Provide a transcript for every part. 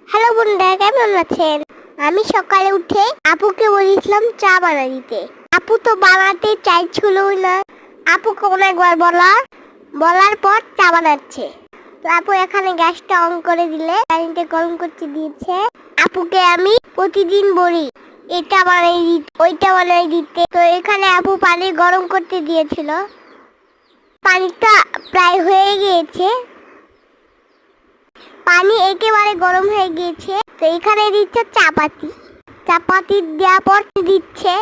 Hello বন্ধুরা, কেমন আছেন? আমি সকালে উঠে আপুকে বলেছিলাম চা বানিয়ে দিতে। আপু তো বানাতে চাইছিলই না। আপুকে অনেকবার বলার পর চা বানাচ্ছে। তো আপু এখানে গ্যাসটা অন করে দিলে পানিটা গরম করতে দিয়েছে। আপুকে আমি প্রতিদিন বলি এটা বানিয়ে দিতে, ওইটা বানিয়ে দিতে। তো এখানে আপু পানি গরম করতে দিয়েছিল। পানিটা প্রায় হয়ে গিয়েছে, পানি একেবারে গরম হয়ে গিয়েছে। তো এখানে দিচ্ছে চাপাতি দেওয়ার পর দিচ্ছে।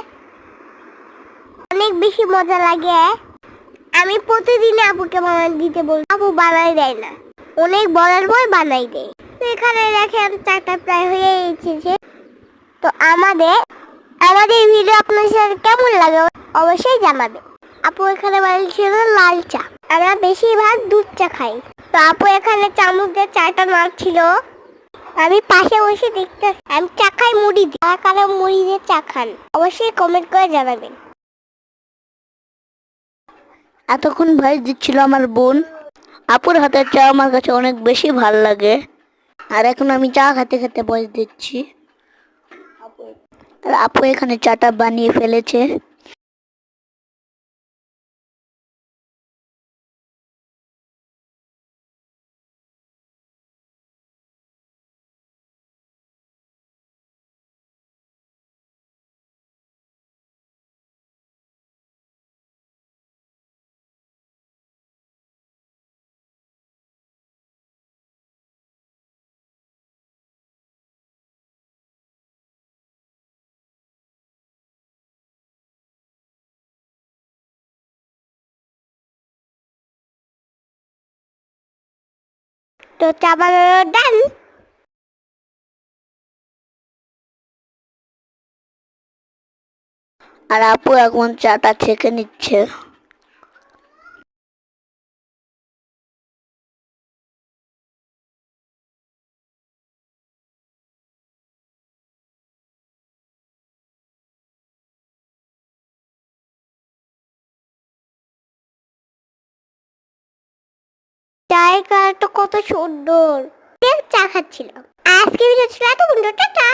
অনেক বেশি মজা লাগে। আমি প্রতিদিন আপুকে বানাই দিতে বলি, আপু বানাই দেয় না, অনেক বলার পর বানাই দেয়। তো এখানে দেখেন চাটা প্রায় হয়ে এসেছে। তো আমাদের ভিডিও আপনার সাথে কেমন লাগে অবশ্যই জানাবে। আপু এখানে বানিয়েছিল লাল চা। আমরা বেশিরভাগ দুধ চা খাই। তো আপু এখানে চামচ দিয়ে চাটা নাড়ছিল। আমি পাশে বসে দেখতে। আমি চা খাই মুড়ি দিয়ে। কারো মুড়ি দিয়ে চা খান অবশ্যই কমেন্ট করে জানাবেন। এতক্ষণ ভয়েস দিচ্ছিল আমার বোন। আপুর হাতের চা আমার কাছে অনেক বেশি ভালো লাগে। আর এখন আমি চা খেতে খেতে ভয়েস দিচ্ছি। আর আপু এখানে চাটা বানিয়ে ফেলেছে। তো চা বানানো ডান। আর আপু এখন চাটা ছেঁকে নিচ্ছে। চায়ের কালারটা কত সুন্দর। চা খাচ্ছিলাম। আজকে ভিডিও ছিল এত বন্ধু, টাটা।